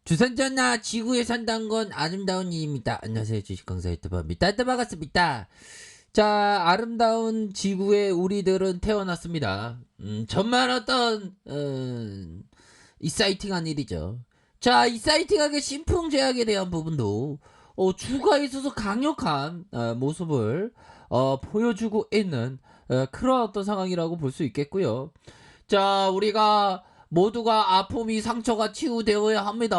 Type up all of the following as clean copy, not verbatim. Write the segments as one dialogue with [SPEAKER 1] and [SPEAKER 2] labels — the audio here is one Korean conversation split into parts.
[SPEAKER 1] 주선전나 지구에 산다는 건 아름다운 일입니다. 안녕하세요. 주식강사 유튜버입니다. 반갑습니다. 자, 아름다운 지구에 우리들은 태어났습니다. 정말 어떤 이사이팅한 일이죠. 자, 이사이팅하게 신풍제약에 대한 부분도 주가 있어서 강력한 모습을 보여주고 있는 그런 어떤 상황이라고 볼 수 있겠고요. 자, 우리가 모두가 아픔이 상처가 치유되어야 합니다.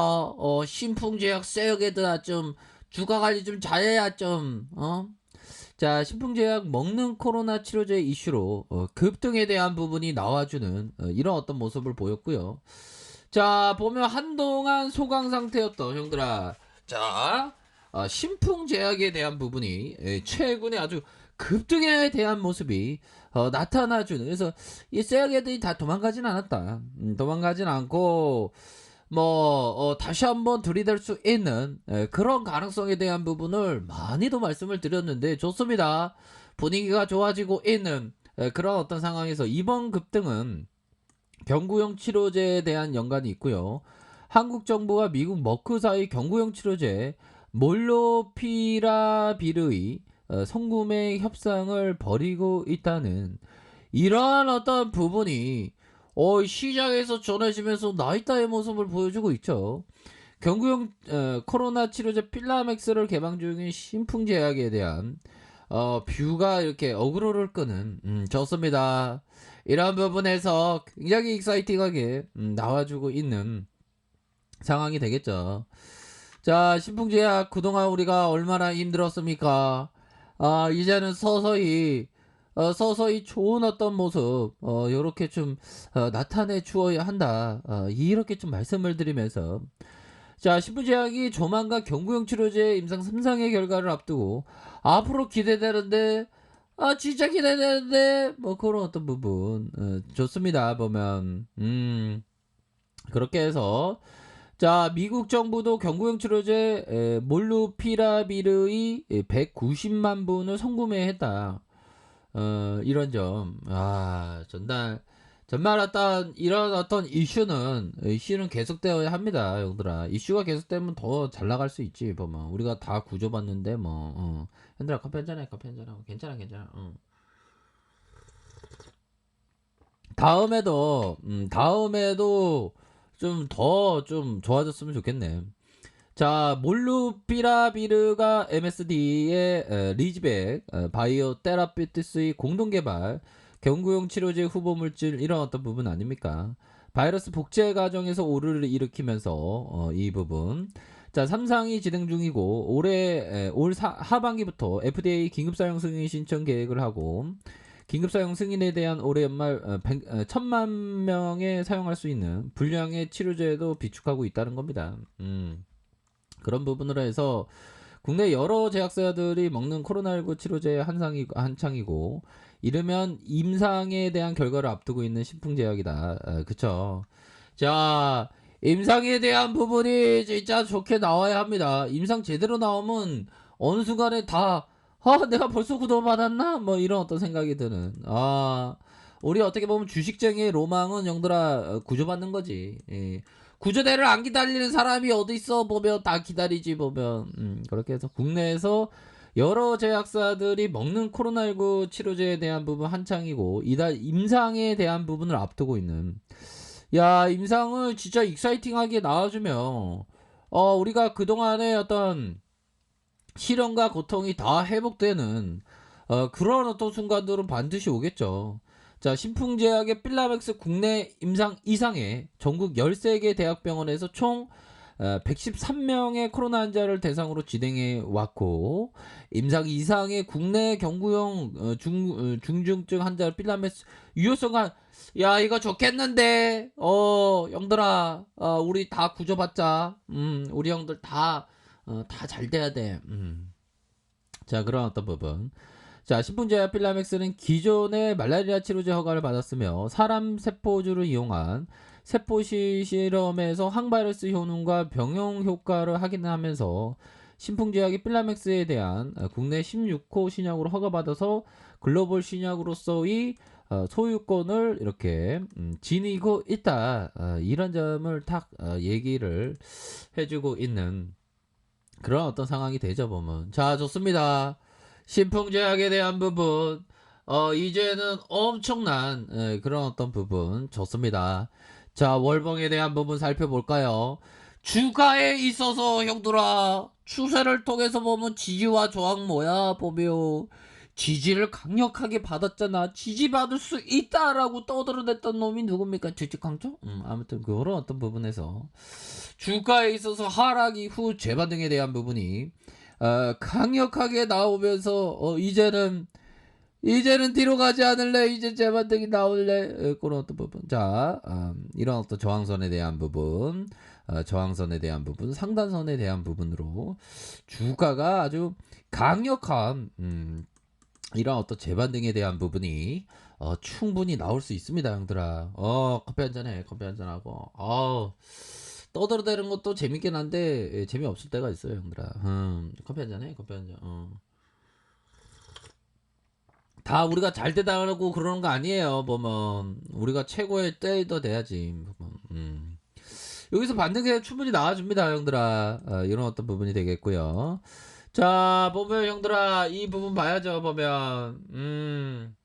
[SPEAKER 1] 신풍제약 세력에다 좀 주가 관리 좀 잘해야 좀 자, 신풍제약 먹는 코로나 치료제 이슈로 급등에 대한 부분이 나와주는 이런 어떤 모습을 보였고요. 자, 보면 한동안 소강 상태였던 형들아. 자, 신풍제약에 대한 부분이 최근에 아주 급등에 대한 모습이 나타나주는. 그래서 이 제약애들이 다 도망가진 않았다. 도망가진 않고 다시 한번 들이댈 수 있는 그런 가능성에 대한 부분을 많이도 말씀을 드렸는데 좋습니다. 분위기가 좋아지고 있는 그런 어떤 상황에서 이번 급등은 경구용 치료제에 대한 연관이 있고요. 한국 정부와 미국 머크 사이 경구용 치료제 몰노피라비르의 성구매 협상을 벌이고 있다는 이러한 어떤 부분이 시장에서 전해지면서 나이다의 모습을 보여주고 있죠. 경구용 코로나 치료제 필라맥스를 개방 중인 신풍제약에 대한 뷰가 이렇게 어그로를 끄는 좋습니다. 이런 부분에서 굉장히 익사이팅하게 나와주고 있는 상황이 되겠죠. 자, 신풍제약 그동안 우리가 얼마나 힘들었습니까? 이제는 서서히 좋은 어떤 모습 요렇게 좀 나타내 주어야 한다. 이렇게 좀 말씀을 드리면서 자, 신부제약이 조만간 경구용 치료제 임상 3상의 결과를 앞두고 앞으로 기대되는데 진짜 기대되는데 뭐 그런 어떤 부분 좋습니다. 보면 그렇게 해서 자, 미국 정부도 경구용 치료제 몰루피라비르의 190만 분을 선구매했다. 이런 점. 전말 어떤 이런 어떤 이슈는 계속되어야 합니다, 형들아. 이슈가 계속되면 더 잘 나갈 수 있지. 보면 우리가 다 구조봤는데 형들아 커피 한잔해, 커피 한잔하고 괜찮아, 괜찮아. 다음에도 좀 더 좀 좋아졌으면 좋겠네. 자, 몰루피라비르가 MSD의 리즈백 바이오 테라피티스의 공동 개발 경구용 치료제 후보 물질 이런 어떤 부분 아닙니까? 바이러스 복제 과정에서 오류를 일으키면서 이 부분 자, 3상이 진행 중이고 올 하반기부터 FDA 긴급 사용 승인 신청 계획을 하고 긴급 사용 승인에 대한 올해 연말 1,000만 명에 사용할 수 있는 분량의 치료제도 비축하고 있다는 겁니다. 그런 부분으로 해서 국내 여러 제약사들이 먹는 코로나19 치료제 한창이고 이르면 임상에 대한 결과를 앞두고 있는 신풍제약이다. 그쵸? 자, 임상에 대한 부분이 진짜 좋게 나와야 합니다. 임상 제대로 나오면 어느 순간에 다 내가 벌써 구독받았나? 뭐 이런 어떤 생각이 드는. 우리 어떻게 보면 주식쟁이의 로망은 영들아 구조받는 거지. 예. 구조대를 안 기다리는 사람이 어디 있어 보면 다 기다리지 보면 그렇게 해서 국내에서 여러 제약사들이 먹는 코로나19 치료제에 대한 부분 한창이고 이달 임상에 대한 부분을 앞두고 있는 야 임상을 진짜 익사이팅하게 나와주면 우리가 그동안의 어떤 시련과 고통이 다 회복되는 그런 어떤 순간들은 반드시 오겠죠. 자, 신풍제약의 필라맥스 국내 임상 이상의 전국 13개 대학병원에서 총 113명의 코로나 환자를 대상으로 진행해 왔고 임상 이상의 국내 경구용 중증증 환자 필라맥스 유효성과 야 이거 좋겠는데 형들아 우리 다 구조받자 우리 형들 다 잘 돼야 돼. 자, 그런 어떤 부분. 자, 신풍제약 필라맥스는 기존의 말라리아 치료제 허가를 받았으며 사람 세포주를 이용한 세포시 실험에서 항바이러스 효능과 병용 효과를 확인하면서 신풍제약이 필라맥스에 대한 국내 16호 신약으로 허가받아서 글로벌 신약으로서의 소유권을 이렇게 지니고 있다. 이런 점을 딱 얘기를 해주고 있는 그런 어떤 상황이 되죠 보면. 자, 좋습니다. 신풍제약에 대한 부분 이제는 엄청난 그런 어떤 부분 좋습니다. 자, 월봉에 대한 부분 살펴볼까요? 주가에 있어서 형들아 추세를 통해서 보면 지지와 저항 뭐야 보면 지지를 강력하게 받았잖아. 지지받을 수 있다라고 떠들어댔던 놈이 누굽니까? 주식강조? 아무튼 그런 어떤 부분에서 주가에 있어서 하락 이후 재반등에 대한 부분이 강력하게 나오면서 이제는 뒤로 가지 않을래. 이제 재반등이 나올래. 그런 어떤 부분. 자, 이런 어떤 저항선에 대한 부분, 저항선에 대한 부분, 상단선에 대한 부분으로 주가가 아주 강력한 이런 어떤 재반등에 대한 부분이 충분히 나올 수 있습니다, 형들아. 커피 한잔 해. 커피 한잔 하고. 떠들어대는 것도 재밌긴 한데 재미없을 때가 있어요, 형들아. 커피 한잔 해. 커피 한잔. 다 우리가 잘 되다고 그러는 거 아니에요. 보면 우리가 최고의 때도 돼야지. 보면. 여기서 반등세 충분히 나와줍니다, 형들아. 이런 어떤 부분이 되겠고요. 자, 보면 형들아 이 부분 봐야죠. 보면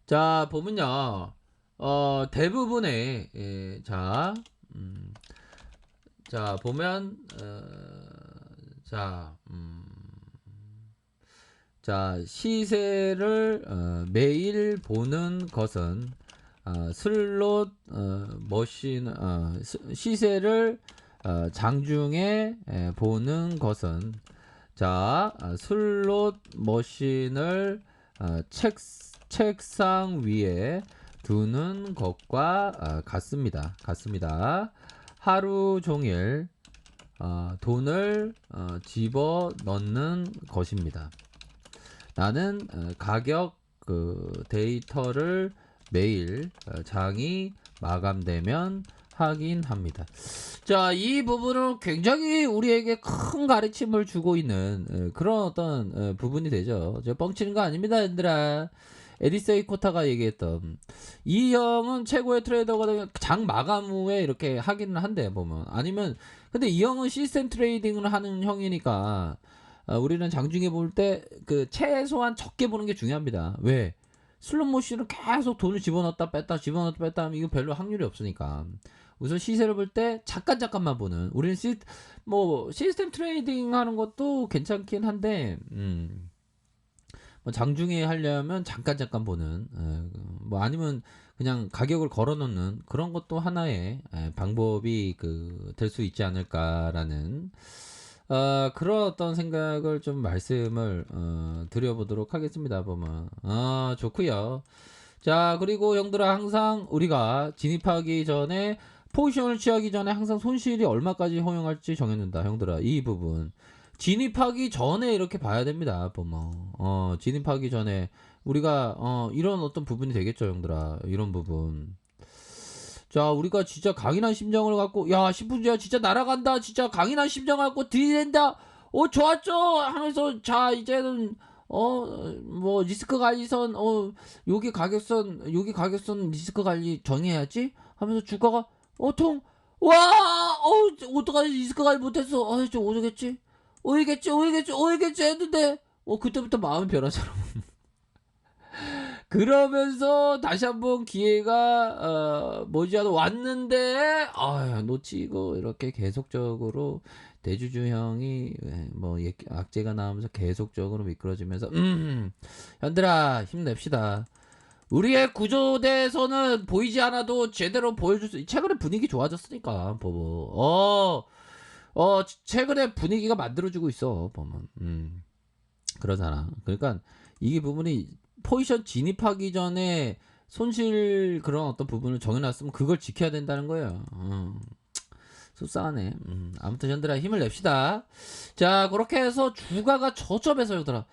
[SPEAKER 1] 자, 보면요. 대부분의 자, 보면 자, 시세를 매일 보는 것은 슬롯 머신 시세를 장중에 보는 것은 슬롯 머신을 책상 위에 두는 것과 같습니다. 하루 종일 돈을 집어 넣는 것입니다. 나는 가격 데이터를 매일 장이 마감되면 확인합니다. 자, 이 부분은 굉장히 우리에게 큰 가르침을 주고 있는 그런 어떤 부분이 되죠. 저 뻥치는 거 아닙니다, 얘들아. 에디세이 코타가 얘기했던 이 형은 최고의 트레이더가 되면 장 마감 후에 이렇게 하기는 한대 보면. 아니면 근데 이 형은 시스템 트레이딩을 하는 형이니까 우리는 장중에 볼 때 그 최소한 적게 보는 게 중요합니다. 왜? 슬롯 모션은 계속 돈을 집어넣었다 뺐다 하면 이거 별로 확률이 없으니까 우선 시세를 볼 때 잠깐만 보는. 우리는 시스템 트레이딩 하는 것도 괜찮긴 한데 뭐 장중에 하려면 잠깐 보는 뭐 아니면 그냥 가격을 걸어놓는 그런 것도 하나의 방법이 될 수 있지 않을까라는 그런 어떤 생각을 좀 말씀을 드려보도록 하겠습니다. 보면 좋고요. 자, 그리고 형들아 항상 우리가 진입하기 전에 포지션을 취하기 전에 항상 손실이 얼마까지 허용할지 정해놓는다. 형들아 이 부분 진입하기 전에 이렇게 봐야 됩니다. 보면 진입하기 전에 우리가 이런 어떤 부분이 되겠죠, 형들아. 이런 부분. 자, 우리가 진짜 강인한 심정을 갖고 신풍제야 진짜 날아간다. 진짜 강인한 심정을 갖고 들이댄다. 좋았죠 하면서 자 이제는 뭐 리스크 관리선 여기 가격선 리스크 관리 정해야지 하면서 주가가 어떡하지 리스크 관리 못했어. 좀 오이겠지 했는데 그때부터 마음이 변하잖아. 그러면서 다시 한번 기회가 머지않아 왔는데 놓치고 이렇게 계속적으로 대주주 형이 뭐 악재가 나오면서 계속적으로 미끄러지면서 현들아 힘냅시다. 우리의 구조대에서는 보이지 않아도 제대로 보여줄 수. 최근에 분위기 좋아졌으니까 보고 최근에 분위기가 만들어지고 있어 보면 그러잖아. 그러니까 이 부분이 포지션 진입하기 전에 손실 그런 어떤 부분을 정해놨으면 그걸 지켜야 된다는 거예요. 속상하네. 아무튼 현들아 힘을 냅시다. 자, 그렇게 해서 주가가 저점에서 형들아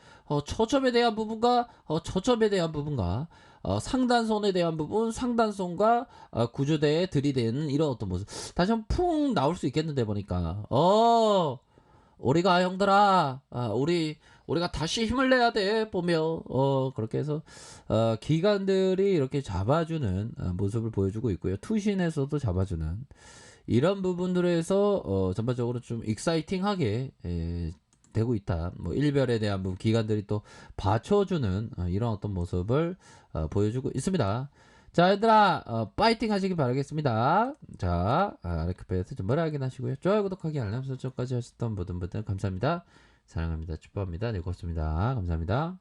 [SPEAKER 1] 저점에 대한 부분과 상단선에 대한 부분, 상단선과 구조대에 들이대는 이런 어떤 모습 다시 한번 풍 나올 수 있겠는데 보니까 우리가 형들아 우리 우리가 다시 힘을 내야 돼 보면 그렇게 해서 기관들이 이렇게 잡아주는 모습을 보여주고 있고요. 투신에서도 잡아주는 이런 부분들에서 전반적으로 좀 익사이팅하게 되고 있다. 뭐 일별에 대한 부분 기관들이 또 받쳐주는 이런 어떤 모습을 보여주고 있습니다. 자, 얘들아, 파이팅 하시길 바라겠습니다. 자, 아레크페에서 좀 뭐라 하긴 하시고요. 좋아요, 구독하기, 알람 설정까지 하셨던 모든 분들 감사합니다. 사랑합니다. 축복합니다. 네, 고맙습니다. 감사합니다.